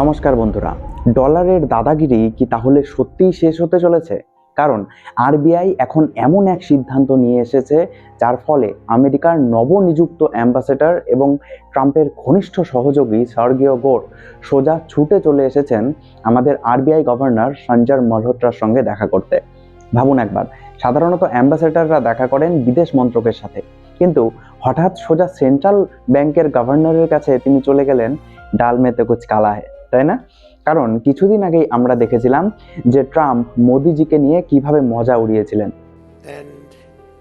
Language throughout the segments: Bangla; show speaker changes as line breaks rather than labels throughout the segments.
নমস্কার বন্ধুরা, ডলারের দাদাগিরি কি তাহলে সত্যিই শেষ হতে চলেছে? কারণ আরবিআই এখন এমন এক সিদ্ধান্ত নিয়ে এসেছে যার ফলে আমেরিকার নবনিযুক্ত অ্যাম্বাসেডর এবং ট্রাম্পের ঘনিষ্ঠ সহযোগী সার্গিও গোর সোজা ছুটে চলে এসেছেন আমাদের আরবিআই গভর্নর সঞ্জয় মালহোত্রার সঙ্গে দেখা করতে। ভাবুন একবার, সাধারণত অ্যাম্বাসেডররা দেখা করেন বিদেশ মন্ত্রকের সাথে, কিন্তু হঠাৎ সোজা সেন্ট্রাল ব্যাংকের গভর্নরের কাছে তিনি চলে গেলেন। ডাল মে তো কুছ কালা है, তাই না? কারণ কিছুদিন আগেই আমরা দেখেছিলাম যে ট্রাম্প মোদিজিকে নিয়ে কিভাবে মজা উড়িয়েছিলেন।
And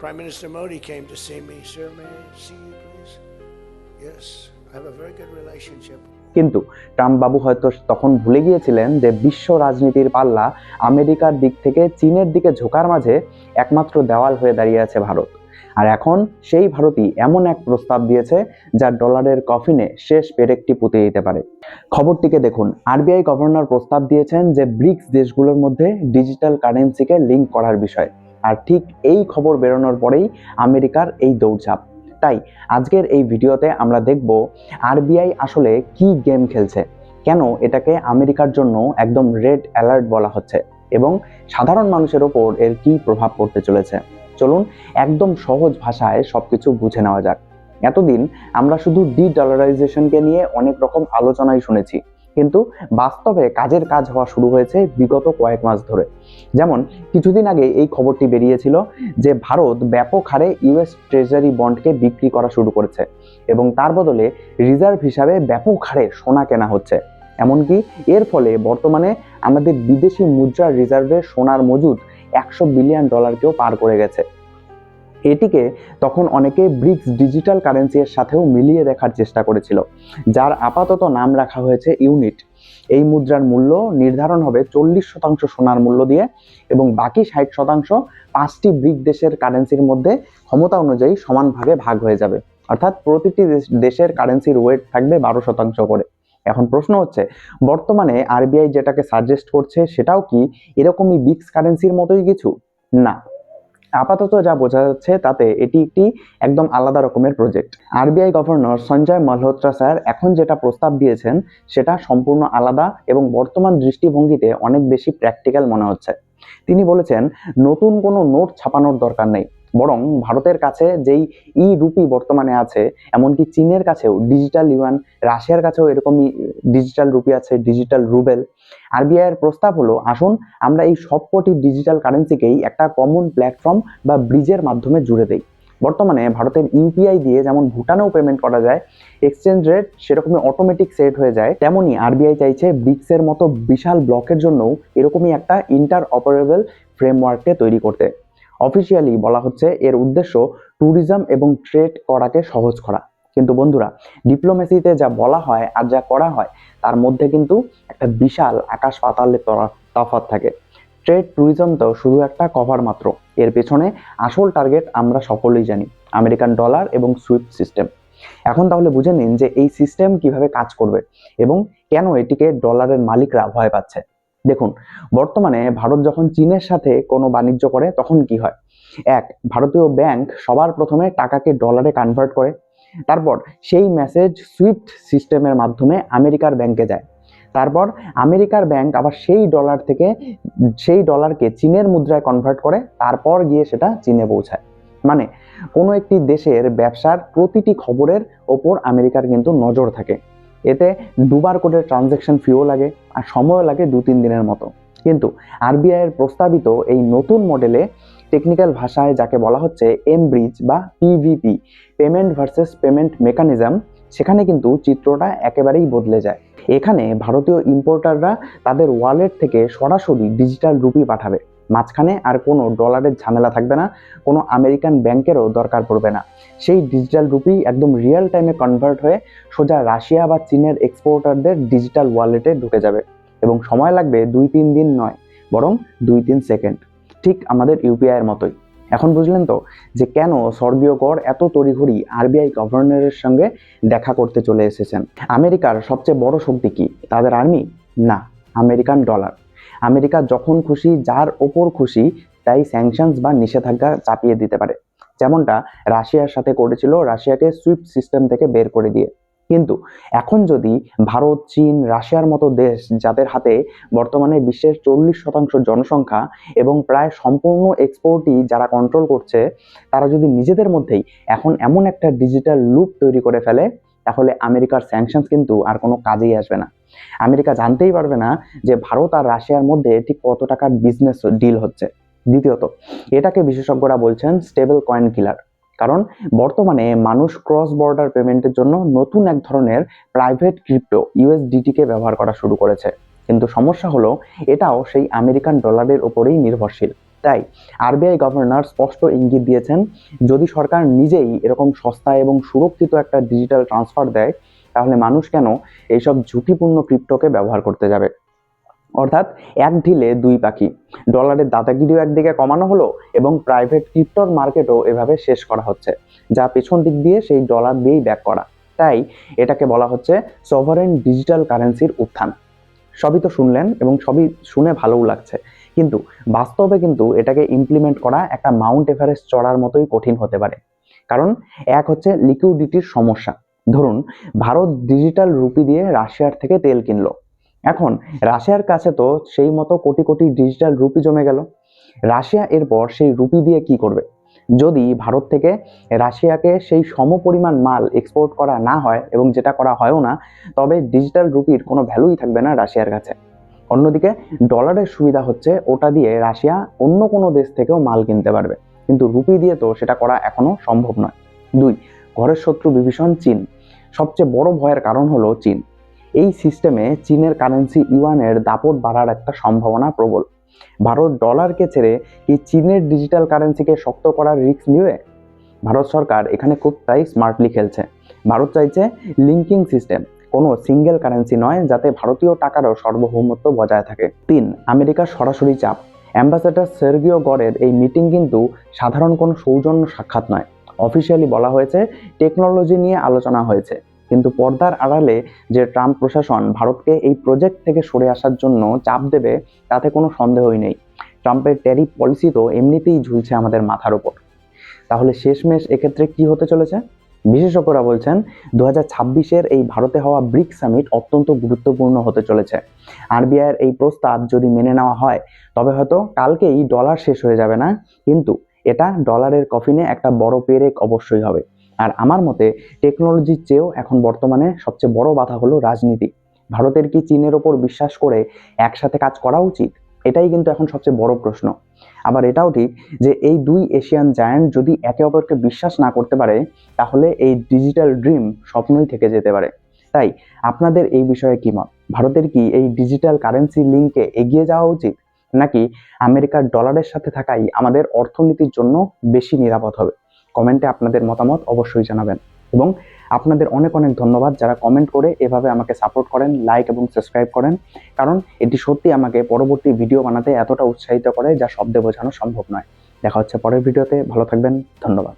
Prime Minister Modi came to see me. Sir, may I see you, please? Yes, I have a very good relationship.
কিন্তু ট্রাম্প বাবু হয়তো তখন ভুলে গিয়েছিলেন যে বিশ্ব রাজনীতির পাল্লা আমেরিকার দিক থেকে চীনের দিকে ঝোঁকার মাঝে একমাত্র দেওয়াল হয়ে দাঁড়িয়ে আছে ভারত। আর এখন সেই ভারতই এমন এক প্রস্তাব দিয়েছে যা ডলারের কফিনে শেষ পেরেকটি পুঁতে দিতে পারে। খবরটিকে দেখুন, আরবিআই গভর্নর প্রস্তাব দিয়েছেন যে ব্রিক্স দেশগুলোর মধ্যে ডিজিটাল কারেন্সিকে লিঙ্ক করার বিষয়। আর ঠিক এই খবর বেরোনোর পরেই আমেরিকার এই দৌড়ঝাঁপ। তাই আজকের এই ভিডিওতে আমরা দেখব আরবিআই আসলে কি গেম খেলছে, কেন এটাকে আমেরিকার জন্য একদম রেড অ্যালার্ট বলা হচ্ছে এবং সাধারণ মানুষের ওপর এর কি প্রভাব পড়তে চলেছে। চলুন একদম সহজ ভাষায় সবকিছু বুঝে নেওয়া যাক। এতদিন আমরা শুধু ডলারাইজেশনকে নিয়ে অনেক রকম আলোচনাই শুনেছি, কিন্তু বাস্তবে কাজের কাজ হওয়া শুরু হয়েছে বিগত কয়েক মাস ধরে। যেমন কিছুদিন আগে এই খবরটি বেরিয়েছিল যে ভারত ব্যাপক হারে ইউএস ট্রেজারি বন্ডকে বিক্রি করা শুরু করেছে এবং তার বদলে রিজার্ভ হিসাবে ব্যাপক হারে সোনা কেনা হচ্ছে। এমনকি এর ফলে বর্তমানে আমাদের বিদেশি মুদ্রার রিজার্ভে সোনার মজুদ $100 বিলিয়ন পার করে গেছে। এটিকে তখন অনেকে ব্রিক্স ডিজিটাল কারেন্সির সাথেও মিলিয়ে দেখার চেষ্টা করেছিল, যার আপাতত নাম রাখা হয়েছে ইউনিট। এই মুদ্রার মূল্য নির্ধারণ হবে 40% সোনার মূল্য দিয়ে এবং বাকি 60% 5টি ব্রিক দেশের কারেন্সির মধ্যে ক্ষমতা অনুযায়ী সমানভাগে ভাগ হয়ে যাবে। অর্থাৎ প্রতিটি দেশের কারেন্সির ওয়েট থাকবে 12% করে। এখন প্রশ্ন হচ্ছে, বর্তমানে আরবিআই যেটাকে সাজেস্ট করছে সেটাও কি এরকমই ব্রিক্স কারেন্সির মতোই কিছু? না, আপাতত যা বোঝা যাচ্ছে তাতে এটি একটি একদম আলাদা রকমের project. RBI governor Sanjay Malhotra sir এখন যেটা প্রস্তাব দিয়েছেন সেটা সম্পূর্ণ আলাদা এবং বর্তমান দৃষ্টিভঙ্গিতে অনেক বেশি প্র্যাকটিক্যাল মনে হচ্ছে। তিনি বলেছেন নতুন কোনো নোট ছাপানোর দরকার নেই, বরং ভারতের কাছে যেই ই রুপি বর্তমানে আছে, এমনকি চীনের কাছেও ডিজিটাল ইউয়ান, রাশিয়ার কাছেও এরকমই ডিজিটাল রুপি আছে, ডিজিটাল রুবেল। আরবিআই এর প্রস্তাব হলো, আসুন আমরা এই সবকটি ডিজিটাল কারেন্সিকেই একটা কমন প্ল্যাটফর্ম বা ব্রিজের মাধ্যমে জুড়ে দেই। বর্তমানে ভারতের ইউপিআই দিয়ে যেমন ভুটানেও পেমেন্ট করা যায়, এক্সচেঞ্জ রেট সেরকমই অটোমেটিক সেট হয়ে যায়, তেমনি আরবিআই চাইছে ব্রিক্সের মতো বিশাল ব্লকের জন্যও এরকমই একটা ইন্টার অপারেবল ফ্রেমওয়ার্ককে তৈরি করতে। অফিসিয়ালি বলা হচ্ছে এর উদ্দেশ্য ট্যুরিজম এবং ট্রেড করাকে সহজ করা। কিন্তু বন্ধুরা, ডিপ্লোমেসিতে যা বলা হয় আর যা করা হয় তার মধ্যে কিন্তু একটা বিশাল আকাশ পাতালের তফাৎ থাকে। ট্রেড ট্যুরিজম তো শুধু একটা কভার মাত্র, এর পেছনে আসল টার্গেট আমরা সকলেই জানি, আমেরিকান ডলার এবং সুইফট সিস্টেম। এখন তাহলে বুঝে নিন যে এই সিস্টেম কিভাবে কাজ করবে এবং কেন এটিকে ডলারের মালিকরা ভয় পাচ্ছে। দেখুন, বর্তমানে ভারত যখন চীনের সাথে কোনো বাণিজ্য করে তখন কি হয়, ভারতীয় ব্যাংক সবার প্রথমে টাকাকে ডলারে কনভার্ট করে, তারপর সেই মেসেজ সুইফট সিস্টেমের মাধ্যমে আমেরিকার ব্যাংকে যায়, তারপর আমেরিকার ব্যাংক আবার সেই ডলারকে চীনের মুদ্রায় কনভার্ট করে, তারপর গিয়ে সেটা চীনে পৌঁছায়। মানে কোনো একটি দেশের ব্যবসার প্রতিটি খবরের ওপর আমেরিকার কিন্তু নজর থাকে। এতে দুবার করে ট্রানজ্যাকশন ফিও লাগে আর সময়ও লাগে 2-3 দিনের মতো। কিন্তু আরবিআই এর প্রস্তাবিত এই নতুন মডেলে, টেকনিক্যাল ভাষায় যাকে বলা হচ্ছে এমব্রিজ বা PVP, payment versus payment mechanism, সেখানে কিন্তু চিত্রটা একেবারেই বদলে যায়। এখানে ভারতীয় ইম্পোর্টাররা তাদের ওয়ালেট থেকে সরাসরি ডিজিটাল রুপি পাঠাবে, মাঝখানে আর কোনো ডলারের ঝামেলা থাকবে না, কোনো আমেরিকান ব্যাংকেরও দরকার পড়বে না। সেই ডিজিটাল রুপি একদম রিয়েল টাইমে কনভার্ট হয়ে সোজা রাশিয়া বা চীনের এক্সপোর্টারদের ডিজিটাল ওয়ালেটে ঢুকে যাবে এবং সময় লাগবে 2-3 দিন নয়, বরং 2-3 সেকেন্ড, ঠিক আমাদের ইউপিআই এর মতোই। এখন বুঝলেন তো যে কেন স্বর্গীয় কর এত তড়িঘড়ি আরবিআই গভর্নরের সঙ্গে দেখা করতে চলে এসেছেন। আমেরিকার সবচেয়ে বড় শক্তি কি তাদের আর্মি? না, আমেরিকান ডলার। আমেরিকা যখন খুশি যার ওপর খুশি তাই স্যাংশনস বা নিষেধাজ্ঞা চাপিয়ে দিতে পারে, যেমনটা রাশিয়ার সাথে করেছিল, রাশিয়াকে সুইফট সিস্টেম থেকে বের করে দিয়ে। কিন্তু এখন যদি ভারত, চীন, রাশিয়ার মতো দেশ, যাদের হাতে বর্তমানে বিশ্বের 40% জনসংখ্যা এবং প্রায় সম্পূর্ণ এক্সপোর্টই যারা কন্ট্রোল করছে, তারা যদি নিজেদের মধ্যেই এখন এমন একটা ডিজিটাল লুপ তৈরি করে ফেলে, তাহলে আমেরিকার স্যাংশনস কিন্তু আর কোনো কাজেই আসবে না। আমেরিকা জানতেই পারবে না যে ভারত আর রাশিয়ার মধ্যে ঠিক কত টাকার বিজনেস ডিল হচ্ছে। দ্বিতীয়ত, এটাকে বিশেষজ্ঞরা বলছেন স্টেবল কয়েন কিলার। কারণ বর্তমানে মানুষ ক্রস বর্ডার পেমেন্টের জন্য নতুন এক ধরনের প্রাইভেট ক্রিপ্টো ইউএসডিটি কে ব্যবহার করা শুরু করেছে। কিন্তু সমস্যা হলো এটাও সেই আমেরিকান ডলারের উপরেই নির্ভরশীল। তাই আরবিআই গভর্নর স্পষ্ট ইঙ্গিত দিয়েছেন, যদি সরকার নিজেই এরকম সস্তা এবং সুরক্ষিত একটা ডিজিটাল ট্রান্সফার দেয়, তাহলে মানুষ কেন এইসব ঝুঁকিপূর্ণ ক্রিপ্টোকে ব্যবহার করতে যাবে। অর্থাৎ এক ঢিলে দুই পাখি, ডলারের দাদাগিরিও একদিকে কমানো হলো এবং প্রাইভেট ক্রিপ্টোর মার্কেটও এভাবে শেষ করা হচ্ছে, যা পেছন দিক দিয়ে সেই ডলার দিয়েই ব্যাক করা। তাই এটাকে বলা হচ্ছে সভারেন ডিজিটাল কারেন্সির উত্থান। সবই তো শুনলেন এবং সবই শুনে ভালোও লাগছে, কিন্তু বাস্তবে কিন্তু এটাকে ইমপ্লিমেন্ট করা একটা মাউন্ট এভারেস্ট চড়ার মতোই কঠিন হতে পারে। কারণ এক হচ্ছে লিকুইডিটির সমস্যা। ধরুন ভারত ডিজিটাল রুপি দিয়ে রাশিয়ার থেকে তেল কিনলো। এখন রাশিয়ার কাছে তো সেই মতো কোটি কোটি ডিজিটাল রুপি জমে গেল। রাশিয়া এরপর সেই রুপি দিয়ে কি করবে? যদি ভারত থেকে রাশিয়াকে সেই সমপরিমাণ মাল এক্সপোর্ট করা না হয়, এবং যেটা করা হয়ও না, তবে ডিজিটাল রুপির কোনো ভ্যালুই থাকবে না রাশিয়ার কাছে। অন্যদিকে ডলারের সুবিধা হচ্ছে ওটা দিয়ে রাশিয়া অন্য কোনো দেশ থেকেও মাল কিনতে পারবে, কিন্তু রুপি দিয়ে তো সেটা করা এখনো সম্ভব নয়। 2, ঘরের শত্রু বিভীষণ চীন। সবচেয়ে বড় ভয়ের কারণ হলো চীন। এই সিস্টেমে চীনের কারেন্সি ইউয়ানের দাপট বাড়ার একটা সম্ভাবনা প্রবল। ভারত ডলারকে ছেড়ে কি চীনের ডিজিটাল কারেন্সিকে শক্ত করার রিস্ক নেবে? ভারত সরকার এখানে খুব তাই স্মার্টলি খেলছে। ভারত চাইছে লিঙ্কিং সিস্টেম, কোনো সিঙ্গেল কারেন্সি নয়, যাতে ভারতীয় টাকারও সার্বভৌমত্ব বজায় থাকে। 3, আমেরিকার সরাসরি চাপ। অ্যাম্বাসেডর সের্গিও গরের এই মিটিং কিন্তু সাধারণ কোনো সৌজন্য সাক্ষাৎ নয়। অফিসিয়ালি বলা হয়েছে টেকনোলজি নিয়ে আলোচনা হয়েছে, কিন্তু পর্দার আড়ালে যে ট্রাম্প প্রশাসন ভারতকে এই প্রজেক্ট থেকে সরে আসার জন্য চাপ দেবে, তাতে কোনো সন্দেহই নেই। ট্রাম্পের ট্যারিফ পলিসি তো এমনিতেই ঝুলছে আমাদের মাথার উপর। তাহলে শেষমেশ এক্ষেত্রে কি হতে চলেছে? বিশেষজ্ঞরা বলছেন 2026-এর এই ভারতে হওয়া ব্রিক্স সামিট অত্যন্ত গুরুত্বপূর্ণ হতে চলেছে। আরবিআইয়ের এই প্রস্তাব যদি মেনে নেওয়া হয়, তবে হয়তো কালকেই ডলার শেষ হয়ে যাবে না, কিন্তু এটা ডলারের কফিনে একটা বড় পেরেক অবশ্যই হবে। আর আমার মতে টেকনোলজির চেয়েও এখন বর্তমানে সবচেয়ে বড় বাধা হলো রাজনীতি। ভারতের কি চীনের ওপর বিশ্বাস করে একসাথে কাজ করা উচিত? এটাই কিন্তু এখন সবচেয়ে বড় প্রশ্ন। আবার এটাও ঠিক যে এই দুই এশিয়ান জায়ান্ট যদি একে অপরকে বিশ্বাস না করতে পারে, তাহলে এই ডিজিটাল ড্রিম স্বপ্নই থেকে যেতে পারে। তাই আপনাদের এই বিষয়ে কি মত? ভারতের কি এই ডিজিটাল কারেন্সি লিঙ্কে এগিয়ে যাওয়া উচিত, নাকি আমেরিকার ডলারের সাথে থাকাই আমাদের অর্থনীতির জন্য বেশি নিরাপদ হবে? কমেন্টে আপনাদের মতামত অবশ্যই জানাবেন। এবং আপনাদের অনেক অনেক ধন্যবাদ যারা কমেন্ট করে এভাবে আমাকে সাপোর্ট করেন, লাইক এবং সাবস্ক্রাইব করেন, কারণ এটি সত্যি আমাকে পরবর্তী ভিডিও বানাতে এতটা উৎসাহিত করে যা শব্দে বোঝানো সম্ভব নয়। দেখা হচ্ছে পরের ভিডিওতে। ভালো থাকবেন। ধন্যবাদ।